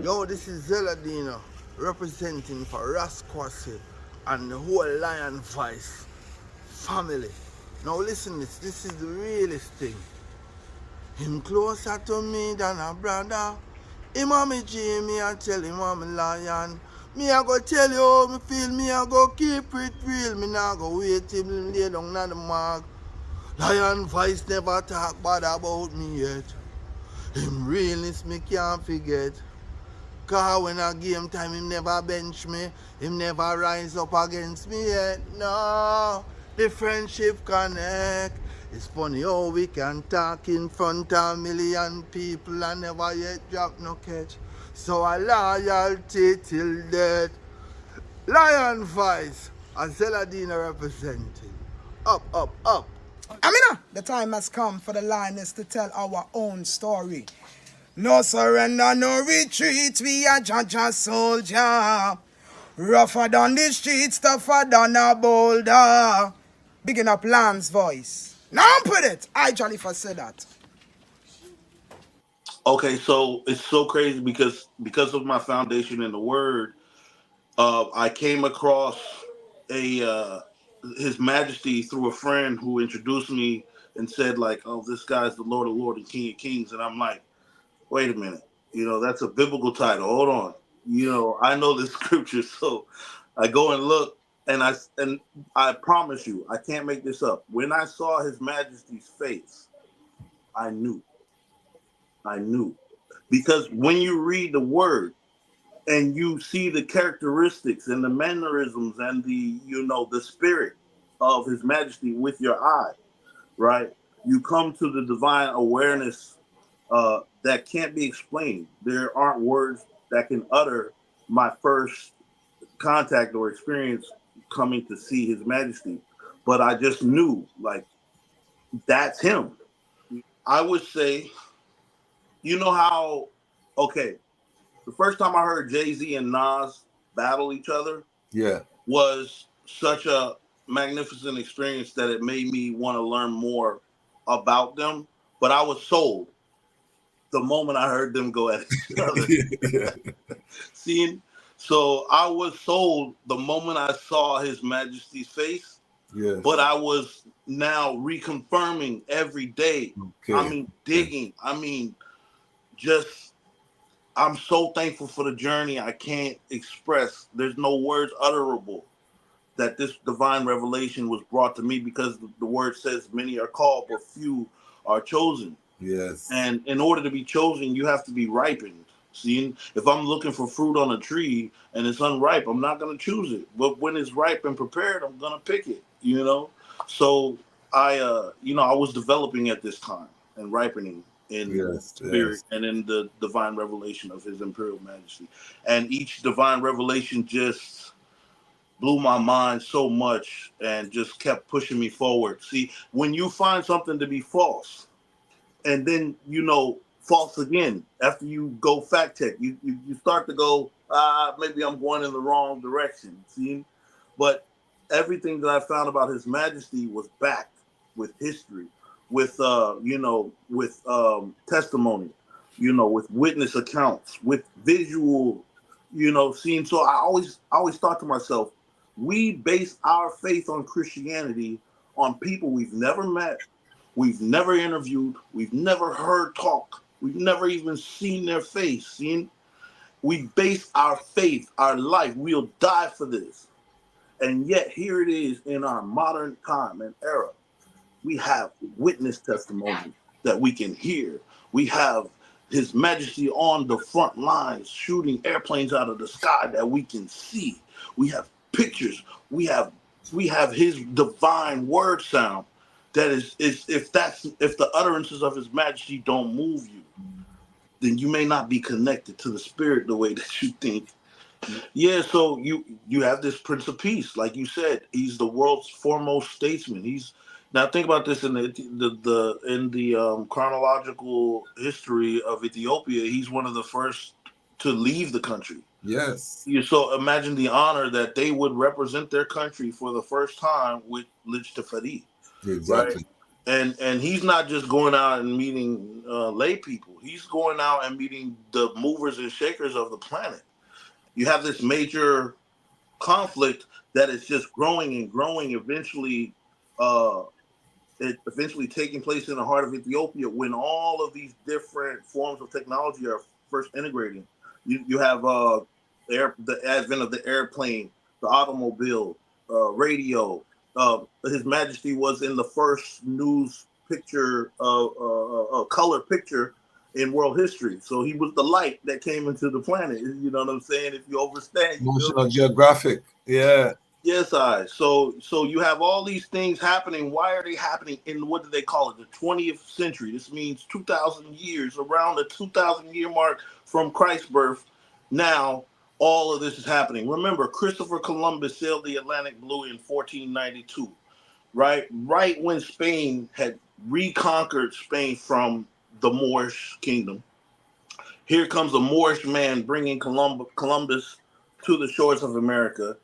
Yo, this is Zeladina representing for Ras Kwasi and the whole Lion Vice family. Now listen this is the realest thing. Him closer to me than a brother. Him and me Jimmy, I tell him I'm a lion. Me I go tell you how me feel, me I go keep it real. Me nah go wait till him lay down on the mark. Lion Vice never talk bad about me yet. Him realness me can't forget. Cause when a game time, him never bench me. Him never rise up against me yet. No, the friendship connect. It's funny how we can talk in front of a million people and never yet drop no catch. So a loyalty till death. Lion Vice, and Zeladina representing. Up, up, up. Amina, the time has come for the lioness to tell our own story. No surrender, no retreat, we are Jaja soldier. Rougher than the streets, tougher than a boulder. Bigging up Lamb's voice. Now put it, I Jollifer said that. Okay, so it's so crazy because of my foundation in the word, I came across a His Majesty through a friend who introduced me and said like, "Oh, this guy's the Lord of Lords and King of Kings," and I'm like, "Wait a minute, that's a biblical title. Hold on, I know the scripture." So I go and look, and I promise you, I can't make this up. When I saw His Majesty's face, I knew. I knew. Because when you read the word and you see the characteristics and the mannerisms and the spirit of His Majesty with your eye, right? You come to the divine awareness that can't be explained. There aren't words that can utter my first contact or experience coming to see His Majesty. But I just knew, like, that's him. I would say, how, okay, the first time I heard Jay-Z and Nas battle each other was such a magnificent experience that it made me want to learn more about them. But I was sold the moment I heard them go at each other. Seeing, so I was sold the moment I saw His Majesty's face. Yes. But I was now reconfirming every day. Okay. I mean, digging. I mean, I'm so thankful for the journey. I can't express. There's no words utterable that this divine revelation was brought to me, because the word says many are called, but few are chosen. Yes. And in order to be chosen, you have to be ripened. See, if I'm looking for fruit on a tree and it's unripe, I'm not going to choose it. But when it's ripe and prepared, I'm going to pick it, So I was developing at this time and ripening in spirit and in the divine revelation of His Imperial Majesty. And each divine revelation just blew my mind so much and just kept pushing me forward. See, when you find something to be false, and then, false again, after you go fact check, you start to go, maybe I'm going in the wrong direction. See? But everything that I found about His Majesty was backed with history, with testimony, with witness accounts, with visual, seeing. So I always thought to myself, we base our faith on Christianity on people we've never met, we've never interviewed, we've never heard talk, we've never even seen their face. See? We base our faith, our life, we'll die for this. And yet here it is in our modern time and era. We have witness testimony that we can hear. We have His Majesty on the front lines shooting airplanes out of the sky that we can see. We have pictures. We have His divine word sound. That is if the utterances of His Majesty don't move you, then you may not be connected to the spirit the way that you think. Yeah, so you have this Prince of Peace, like you said. He's the world's foremost statesman. Now think about this in the chronological history of Ethiopia. He's one of the first to leave the country. Yes. So imagine the honor that they would represent their country for the first time with Ras Tafari. Exactly. Right? And he's not just going out and meeting lay people. He's going out and meeting the movers and shakers of the planet. You have this major conflict that is just growing and growing. Eventually taking place in the heart of Ethiopia when all of these different forms of technology are first integrating. You have the advent of the airplane, the automobile, radio. His Majesty was in the first news picture, color picture in world history. So he was the light that came into the planet. You know what I'm saying? If you overstand, National Geographic, yeah. Yes, so you have all these things happening. Why are they happening in, what do they call it, the 20th century? This means 2,000 years, around the 2,000 year mark from Christ's birth. Now, all of this is happening. Remember, Christopher Columbus sailed the Atlantic Blue in 1492, right? Right when Spain had reconquered Spain from the Moorish kingdom. Here comes a Moorish man bringing Columbus to the shores of America.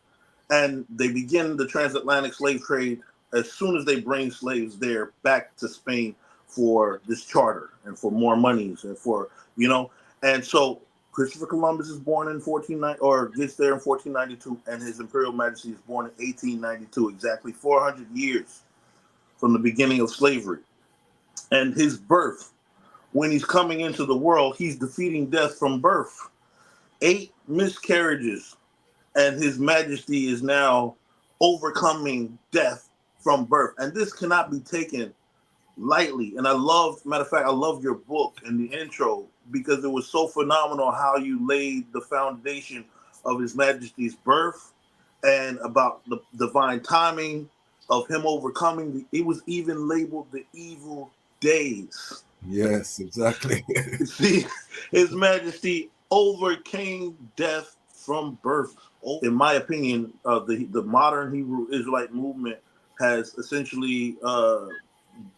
And they begin the transatlantic slave trade as soon as they bring slaves there back to Spain for this charter and for more monies and for, and so Christopher Columbus is born in gets there in 1492, and His Imperial Majesty is born in 1892, exactly 400 years from the beginning of slavery. And his birth, when he's coming into the world, he's defeating death from birth. 8 miscarriages. And His Majesty is now overcoming death from birth. And this cannot be taken lightly. And I love your book and the intro, because it was so phenomenal how you laid the foundation of His Majesty's birth and about the divine timing of him overcoming. It was even labeled the evil days. Yes, exactly. See, His Majesty overcame death from birth. In my opinion, the modern Hebrew Israelite movement has essentially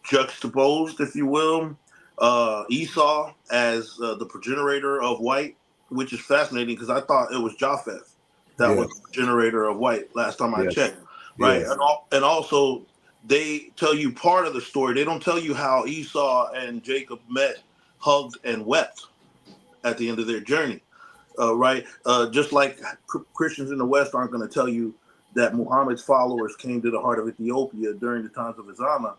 juxtaposed, if you will, Esau as the progenitor of white, which is fascinating because I thought it was Japheth that was the progenitor of white last time I checked, right? Yes. And also, they tell you part of the story. They don't tell you how Esau and Jacob met, hugged, and wept at the end of their journey. Right? Just like Christians in the West aren't going to tell you that Muhammad's followers came to the heart of Ethiopia during the times of Izana,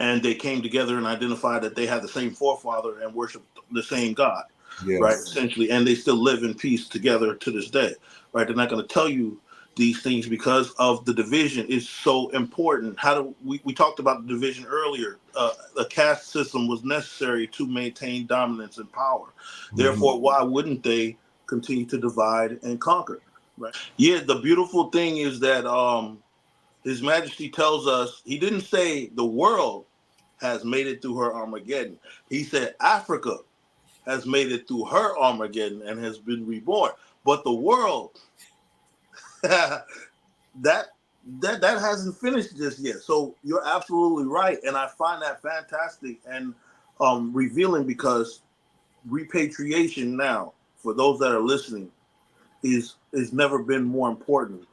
and they came together and identified that they had the same forefather and worshiped the same God, right? Essentially, and they still live in peace together to this day, right? They're not going to tell you these things because of the division is so important. We talked about the division earlier. The caste system was necessary to maintain dominance and power. Therefore, why wouldn't they continue to divide and conquer, right? Yeah, the beautiful thing is that His Majesty tells us, he didn't say the world has made it through her Armageddon. He said Africa has made it through her Armageddon and has been reborn. But the world, that hasn't finished just yet. So you're absolutely right. And I find that fantastic and revealing, because repatriation now, for those that are listening, is never been more important.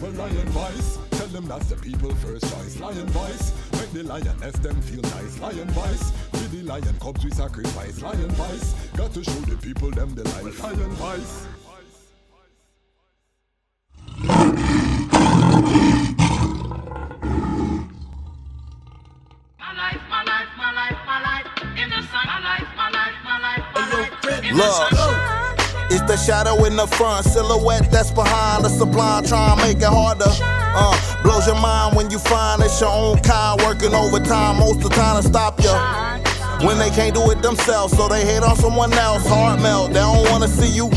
Well, lion voice, tell them that's the people first choice. Lion voice, make the lioness them feel nice. Lion voice, with the lion cubs we sacrifice. Lion voice, got to show the people them the life. Lion voice. Look, it's the shadow in the front, silhouette that's behind the sublime, trying to make it harder. Blows your mind when you find it's your own kind working overtime most of the time to stop you. When they can't do it themselves, so they hate on someone else. Heart melt, they don't wanna see you.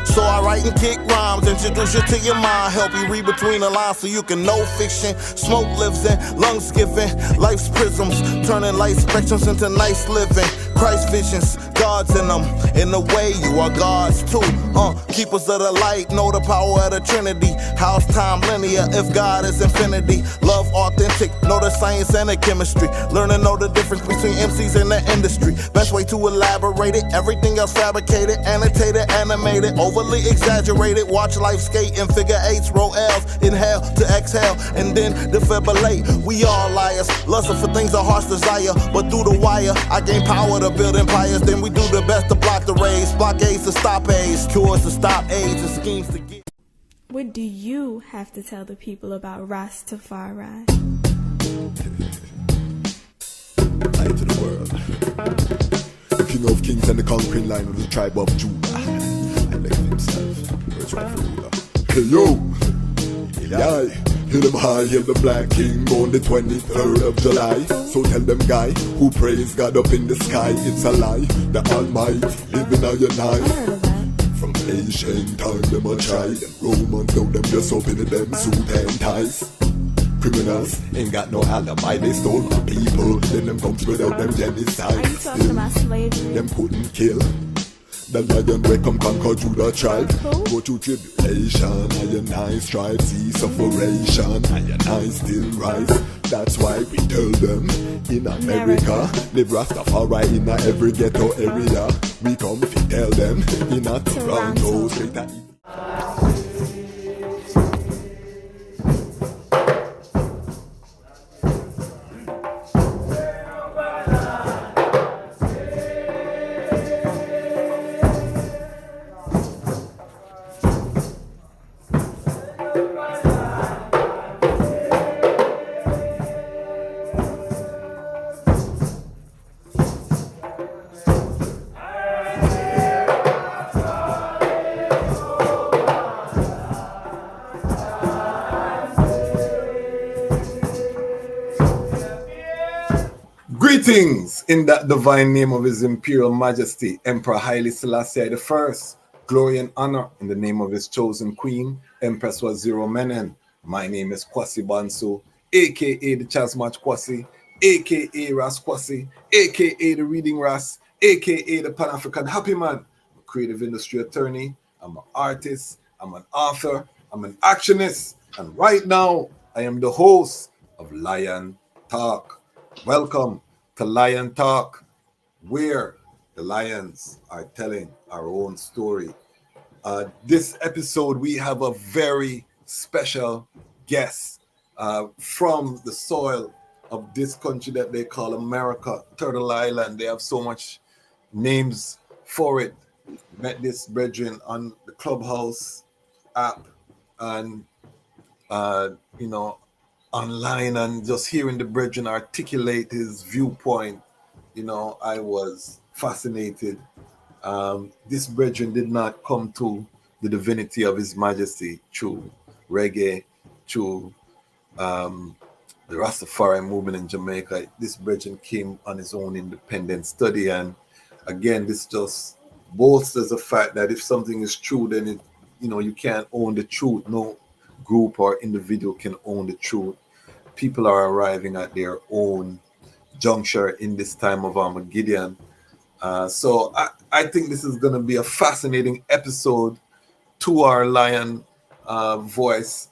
So I write and kick rhymes, introduce you to your mind, help you read between the lines so you can know fiction. Smoke lives in, lungs giving, life's prisms, turning light spectrums into nice living. Christ visions, God gods in them. In a way, you are gods too. Keepers of the light, know the power of the Trinity. House, time, linear, if God is infinity. Love authentic, know the science and the chemistry. Learn to know the difference between MCs and the industry. Best way to elaborate it, everything else fabricated, annotated, animated, overly exaggerated. Watch life skate in figure eights, roll L's, inhale to exhale, and then defibrillate. We all liars, lusting for things our hearts desire, but through the wire, I gain power to build empires. Then we do the best to block the rays, blockades to stop AIDS, cures to stop AIDS, and schemes to get. What do you have to tell the people about Ras Tafari? Light to the world. The king of kings and the conquering line of the tribe of Judah. Elected himself, first rightful ruler. Hey yo, yeah. Hail them high, hail the black king on the 23rd of July. So tell them guy who praise God up in the sky, it's a lie. The Almighty living on your night. From ancient time them a try. Them Romans know them just open them suit and ties. Criminals ain't got no alibi, they stole my people. Then them come without them genocide. Are you talking about slavery? Them couldn't kill. The lion will come conquer Judah tribe. Cool. Go through tribulation, and I strive, see sufferation, and I still rise. That's why we tell them in America, live Rastafari in every ghetto area. We come to tell them in a Toronto, straight at Greetings in that divine name of His Imperial Majesty, Emperor Haile Selassie I. Glory and honor in the name of his chosen queen, Empress Waziri Menen. My name is Kwasi Bansu, aka the Chasmach Kwasi, aka Ras Kwasi, aka the Reading Ras, aka the Pan-African Happy Man. I'm a creative industry attorney, I'm an artist, I'm an author, I'm an actionist, and right now I am the host of Lion Talk. Welcome to Lion Talk, where the lions are telling our own story. This episode, we have a very special guest from the soil of this country that they call America, Turtle Island. They have so much names for it. Met this brethren on the Clubhouse app and, online, and just hearing the brethren articulate his viewpoint, I was fascinated. This brethren did not come to the divinity of His Majesty through reggae, through the Rastafari movement in Jamaica. This brethren came on his own independent study, and again, this just bolsters the fact that if something is true, then it, you can't own the truth. No group or individual can own the truth. People are arriving at their own juncture in this time of Armageddon. So I think this is going to be a fascinating episode to our Lion Voice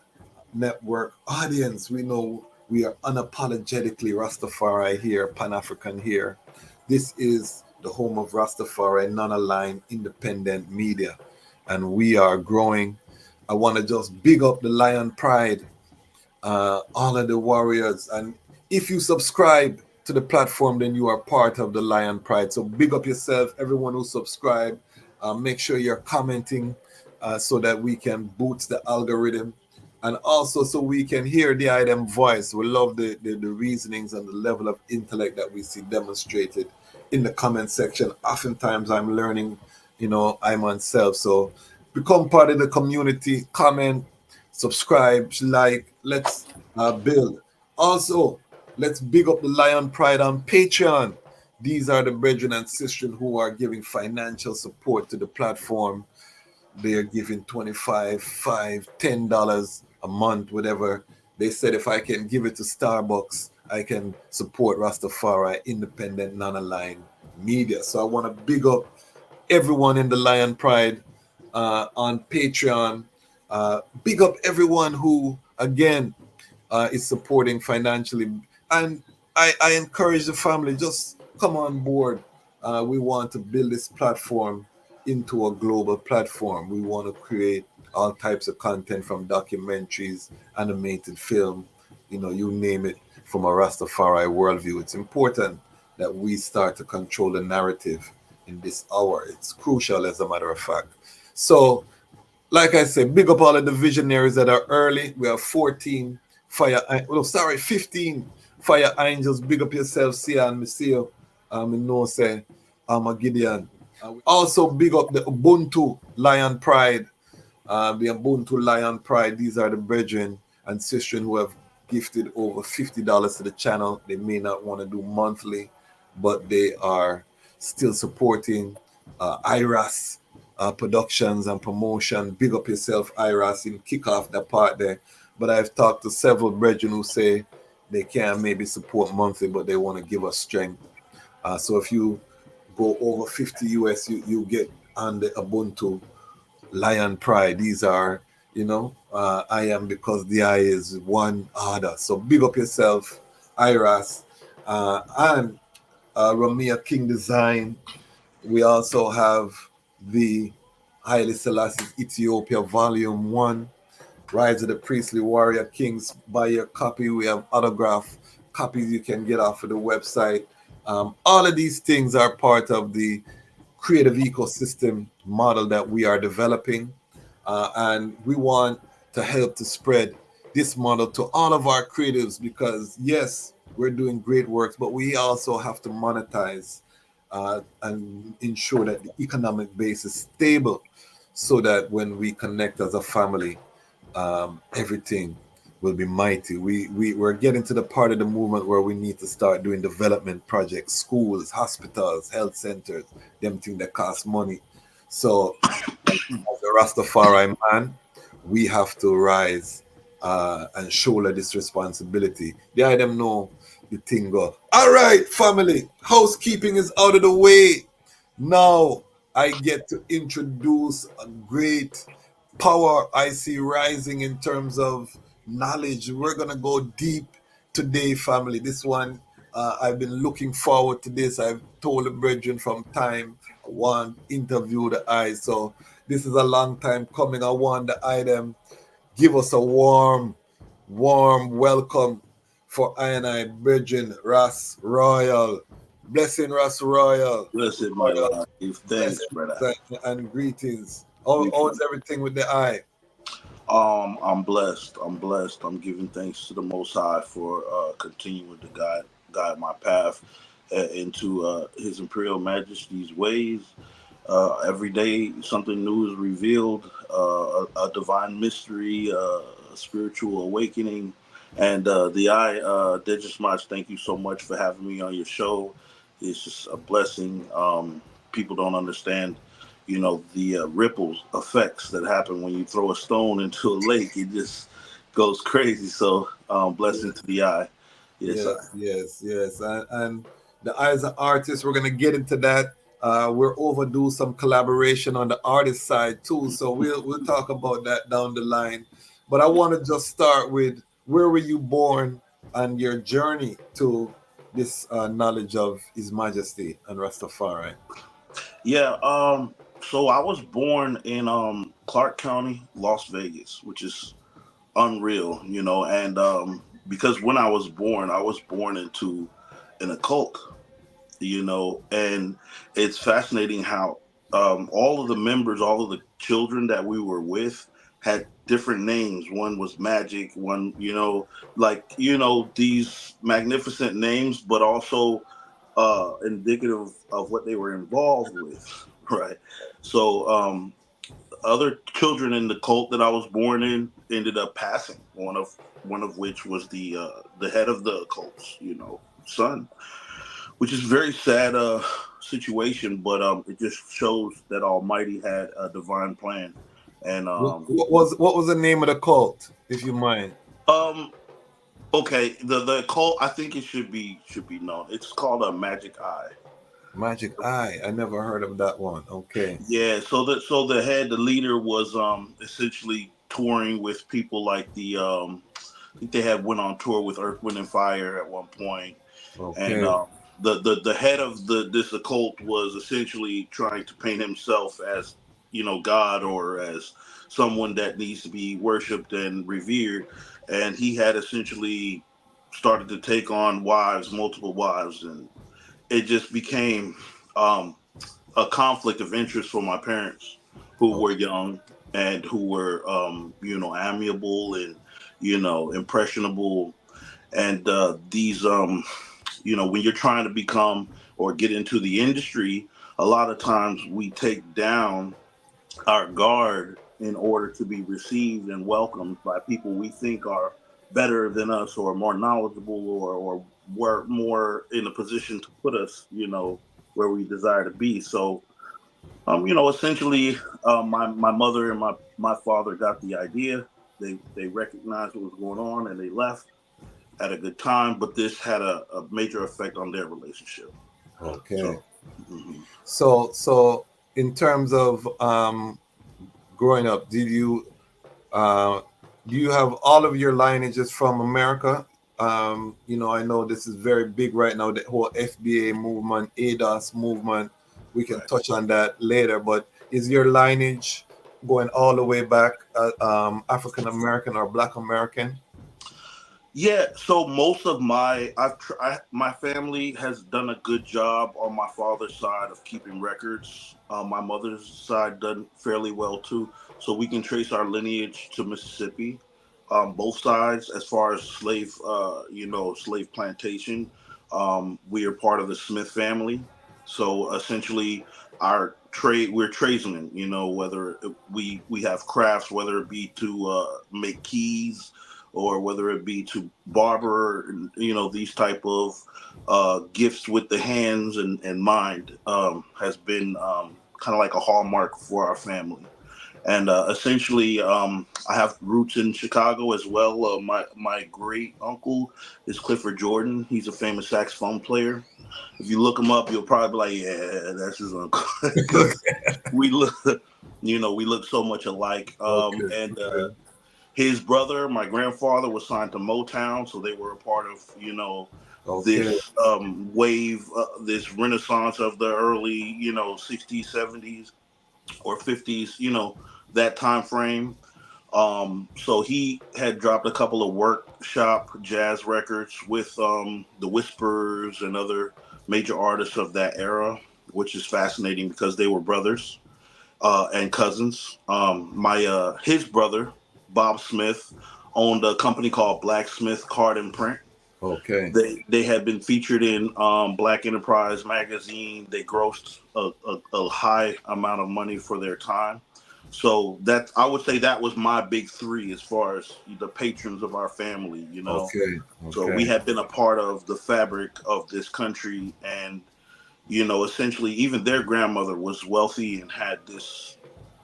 Network audience. We know we are unapologetically Rastafari here, Pan-African here. This is the home of Rastafari, non-aligned, independent media, and we are growing. I want to just big up the Lion Pride, all of the warriors, and if you subscribe to the platform, then you are part of the Lion Pride. So big up yourself, everyone who subscribe. Make sure you're commenting so that we can boost the algorithm, and also so we can hear the item voice. We love the reasonings and the level of intellect that we see demonstrated in the comment section. Oftentimes I'm learning, I myself. So become part of the community, comment, subscribe, like, let's build. Also, let's big up the Lion Pride on Patreon. These are the brethren and sisters who are giving financial support to the platform. They are giving $25, $5, $10 a month, whatever. They said if I can give it to Starbucks, I can support Rastafari, independent, non-aligned media. So I want to big up everyone in the Lion Pride on Patreon. Big up everyone who, again, is supporting financially. And I encourage the family, just come on board. We want to build this platform into a global platform. We want to create all types of content, from documentaries, animated film, you name it, from a Rastafari worldview. It's important that we start to control the narrative in this hour. It's crucial, as a matter of fact. So, like I said, big up all of the visionaries that are early. We have 15 Fire Angels. Big up yourself, Sia and Missio. Say, Gideon. Also, big up the Ubuntu Lion Pride. The Ubuntu Lion Pride. These are the brethren and sisters who have gifted over $50 to the channel. They may not want to do monthly, but they are still supporting IRAS productions and promotion. Big up yourself, IRAS, in kick off that part there. But I've talked to several brethren who say they can maybe support monthly, but they want to give us strength. So if you go over 50 US, you get on the Ubuntu Lion Pride. These are, I am because the I is one order. So big up yourself, IRAS, and Ramia King Design. We also have the Haile Selassie Ethiopia Volume 1, Rise of the Priestly Warrior Kings. Buy your copy. We have autograph copies you can get off of the website. All of these things are part of the creative ecosystem model that we are developing. And we want to help to spread this model to all of our creatives, because yes, we're doing great works, but we also have to monetize and ensure that the economic base is stable, so that when we connect as a family, everything will be mighty. We're getting to the part of the movement where we need to start doing development projects, schools, hospitals, health centers, them things that cost money. So as a Rastafari man, we have to rise and shoulder this responsibility. They them know the thing go. All right, family, housekeeping is out of the way. Now I get to introduce a great power I see rising in terms of knowledge. We're going to go deep today, family. This one, I've been looking forward to this. I've told the brethren from time I want interview the eyes. So this is a long time coming. I want the item. Give us a warm welcome for I and I, brethren, Ras Royal. Blessing, Ras Royal. Blessed, my life. Thanks, brother. And greetings. How's everything with the eye? I'm blessed. I'm giving thanks to the Most High for continuing to guide my path into His Imperial Majesty's ways. Every day, something new is revealed, a divine mystery, a spiritual awakening. And the eye, Dejismach, thank you so much for having me on your show. It's just a blessing. People don't understand, the ripple effects that happen when you throw a stone into a lake. It just goes crazy. So blessing to the eye. Yes. And the eye as an artist, we're going to get into that. We're overdue some collaboration on the artist side too. So we'll talk about that down the line. But I want to just start with, where were you born and your journey to this knowledge of His Majesty and Rastafari? Yeah, so I was born in Clark County, Las Vegas, which is unreal, and because when I was born into an occult, and it's fascinating how all of the members, all of the children that we were with had different names. One was Magic, one, these magnificent names, but also indicative of what they were involved with, right? So other children in the cult that I was born in ended up passing. One of which was the head of the cult's, son, which is a very sad situation. But it just shows that Almighty had a divine plan. And what was the name of the cult, if you mind? Okay, the cult, I think it should be known. It's called a Magic Eye. Magic Eye. I never heard of that one. Okay. Yeah, the leader was essentially touring with people like I think they had went on tour with Earth, Wind and Fire at one point, and Okay. the head of this occult was essentially trying to paint himself as God or as someone that needs to be worshipped and revered, and he had essentially started to take on wives, multiple wives, and it just became um, a conflict of interest for my parents, who were Okay. young and who were amiable and impressionable, and these when you're trying to become or get into the industry, a lot of times we take down our guard in order to be received and welcomed by people we think are better than us or more knowledgeable or were more in a position to put us where we desire to be. So essentially, my mother and my father got the idea. They recognized what was going on and they left at a good time, but this had a major effect on their relationship. Okay. So, mhm. So in terms of growing up, uh, do you have all of your lineages from America? I know this is very big right now, the whole FBA movement, ADOS movement. We can Right. touch on that later, but is your lineage going all the way back, African American or Black American? Yeah, so most of my family has done a good job on my father's side of keeping records. My mother's side done fairly well too. So we can trace our lineage to Mississippi, both sides. As far as slave plantation, we are part of the Smith family. So essentially, we're tradesmen. Whether we have crafts, whether it be to make keys or whether it be to barber, these type of gifts with the hands and mind, has been kind of like a hallmark for our family. And essentially, I have roots in Chicago as well. My great uncle is Clifford Jordan. He's a famous saxophone player. If you look him up, you'll probably be like, yeah, that's his uncle, because we look, we look so much alike. Okay. And Okay. his brother, my grandfather, was signed to Motown, so they were a part of Okay. this wave, this renaissance of the early 60s, 70s, or 50s, that time frame. So he had dropped a couple of workshop jazz records with the Whispers and other major artists of that era, which is fascinating because they were brothers and cousins. My his brother, Bob Smith, owned a company called Blacksmith Card and Print. Okay. They had been featured in Black Enterprise magazine. They grossed a high amount of money for their time. So that I would say that was my big three as far as the patrons of our family. Okay. So we Okay. had been a part of the fabric of this country, and essentially even their grandmother was wealthy and had this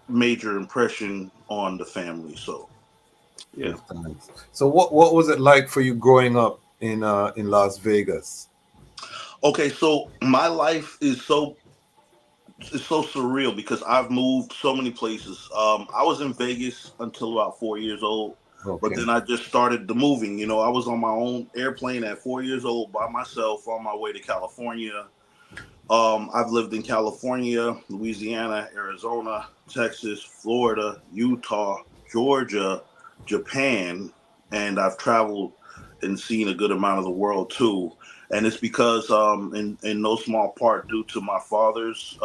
major impression on the family. So yeah. Good times. So what was it like for you growing up in Las Vegas? Okay, so my life is so surreal because I've moved so many places. I was in Vegas until about 4 years old, but Okay. then I just started the moving. I was on my own airplane at 4 years old by myself on my way to California. I've lived in California, Louisiana, Arizona, Texas, Florida, Utah, Georgia, Japan, and I've traveled and seen a good amount of the world too. And it's because, in no small part, due to my father's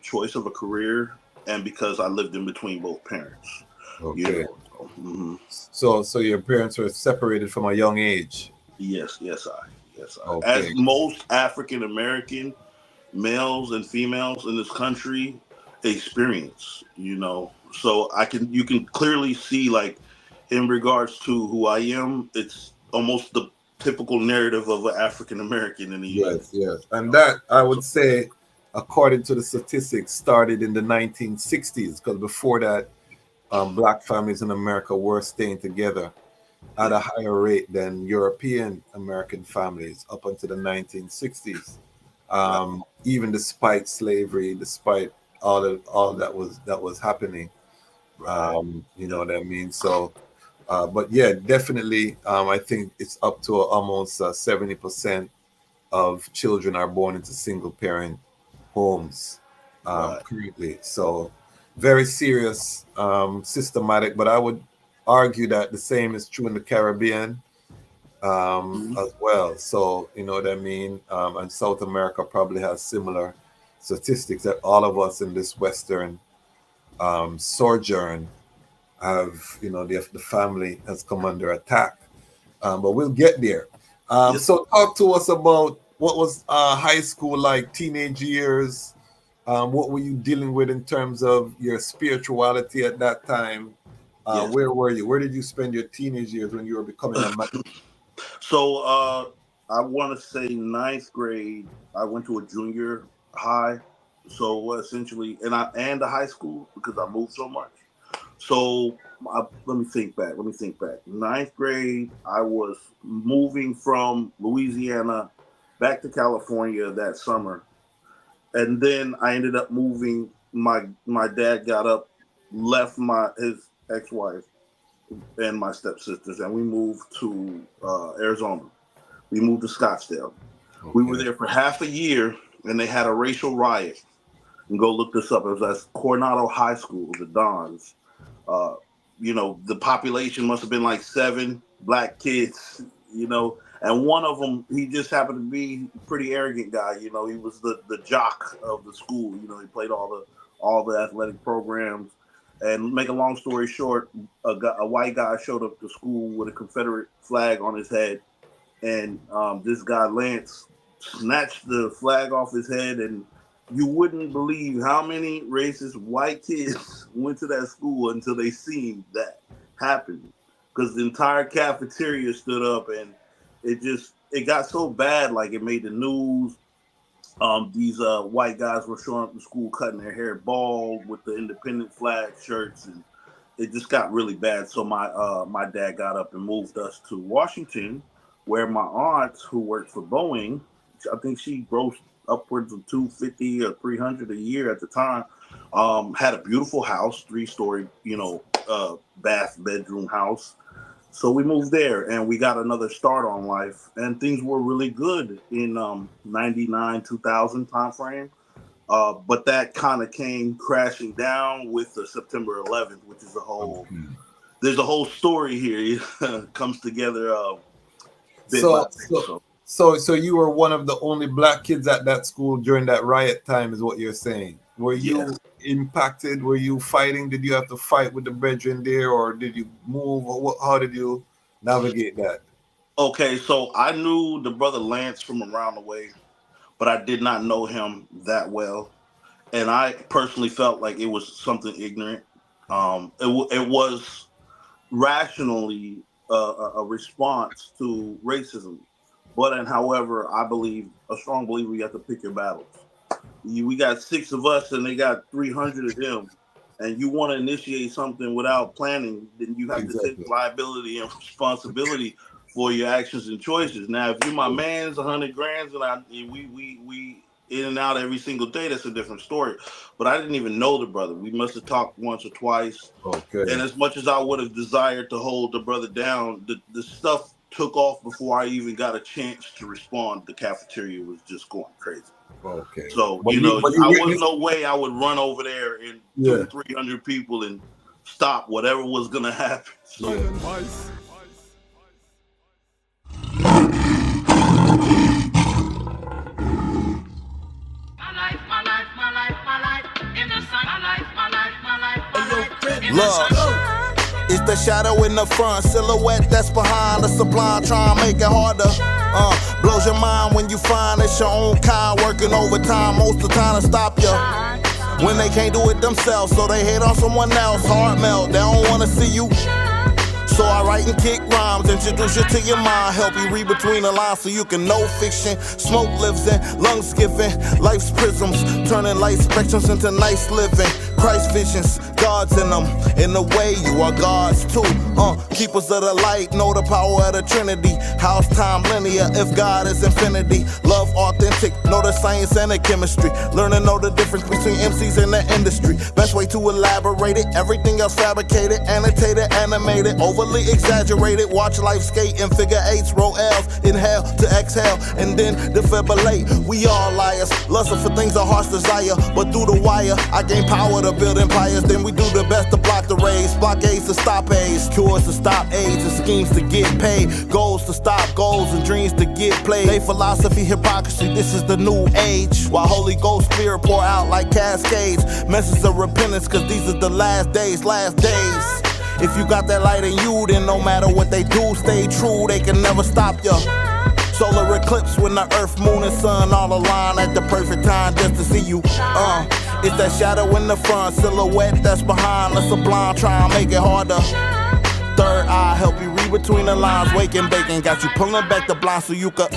choice of a career, and because I lived in between both parents. You Okay. know. Mhm. So your parents were separated from a young age. Yes, yes, I. As Okay. most African American males and females in this country experience. So you can clearly see, like, in regards to who I am, it's almost the typical narrative of an African American in the United Yes, States. yes. And You know? that I would So say, according to the statistics, started in the 1960s, because before that, black families in America were staying together at yeah, a higher rate than European American families up until the 1960s. right. even despite slavery, despite all that was happening. You know what I mean? So, but yeah, definitely, I think it's up to almost 70% of children are born into single parent homes currently. So, very serious, systematic. But I would argue that the same is true in the Caribbean as well. So, you know what I mean? And South America probably has similar statistics that all of us in this Western sojourn have, you know, the family has come under attack. But we'll get there. So talk to us about what was high school like, teenage years. What were you dealing with in terms of your spirituality at that time? Where were you? Where did you spend your teenage years when you were becoming a man? So I want to say ninth grade, I went to a junior high. So essentially, and a high school because I moved so much. So let me think back. Ninth grade, I was moving from Louisiana back to California that summer. And then I ended up moving. My dad got up, left his ex-wife and my stepsisters, and we moved to Arizona. We moved to Scottsdale. Okay. We were there for half a year, and they had a racial riot. And go look this up. It was at Coronado High School, the Dons. You know, the population must have been like 7 black kids, you know, and one of them, he just happened to be a pretty arrogant guy. You know, he was the jock of the school. You know, he played all the athletic programs. And make a long story short, a white guy showed up to school with a Confederate flag on his head. And this guy, Lance, snatched the flag off his head. And you wouldn't believe how many racist white kids went to that school until they seen that happen. Because the entire cafeteria stood up, and it got so bad, like it made the news. These white guys were showing up to school cutting their hair bald with the independent flag shirts, and it just got really bad. So my dad got up and moved us to Washington, where my aunt, who worked for Boeing, I think she grossed upwards of $250 or $300 a year at the time, had a beautiful house, 3-story, you know, bath bedroom house. So we moved there, and we got another start on life, and things were really good in 99, 2000 timeframe. But that kind of came crashing down with the September 11th, which is there's a whole story here. It comes together bit by bit. So you were one of the only black kids at that school during that riot time, is what you're saying. Were you impacted? Were you fighting? Did you have to fight with the brethren there, or did you move? Or how did you navigate that? Okay, so I knew the brother Lance from around the way, but I did not know him that well. And I personally felt like it was something ignorant. It was rationally a response to racism. But however, I believe, a strong believer, you have to pick your battles. We got 6 of us and they got 300 of them. And you want to initiate something without planning, then you have to take liability and responsibility for your actions and choices. Now, if you're my man's 100 grand and we in and out every single day, that's a different story. But I didn't even know the brother. We must have talked once or twice. Okay. And as much as I would have desired to hold the brother down, the stuff took off before I even got a chance to respond. The cafeteria was just going crazy. Okay. So, was no way I would run over there and 200-300 people and stop whatever was going to happen. So. Love. It's the shadow in the front, silhouette that's behind the sublime, trying to make it harder. Blows your mind when you find it's your own kind working overtime most of the time to stop you. When they can't do it themselves, so they hate on someone else. Heart melt, they don't wanna see you. So I write and kick rhymes, introduce you to your mind, help you read between the lines so you can know fiction. Smoke lives in, lungs giving, life's prisms, turning light spectrums into nice living. Christ visions, God's in them. In a way, you are God's too. Keepers of the light, know the power of the Trinity. House, time, linear, if God is infinity. Love authentic, know the science and the chemistry. Learn to know the difference between MCs and the industry. Best way to elaborate it, everything else fabricated, annotated, animated, overly exaggerated. Watch life skate in figure eights, roll L's, inhale to exhale, and then defibrillate. We all liars, lusting for things our hearts desire, but through the wire, I gain power to build empires. Then we do the best to block the raids, blockades to stop AIDS, cures to stop AIDS, and schemes to get paid, goals to stop goals, and dreams to get played. They philosophy, hypocrisy, this is the new age. While Holy Ghost Spirit pour out like cascades, messages of repentance, cause these are the last days, last days. If you got that light in you, then no matter what they do, stay true, they can never stop ya. Solar eclipse when the earth, moon, and sun all align at the perfect time just to see you. It's that shadow in the front, silhouette that's behind. Let's sublime, try and make it harder. Third eye help you read between the lines, waking, baking, got you pulling back the blind so you could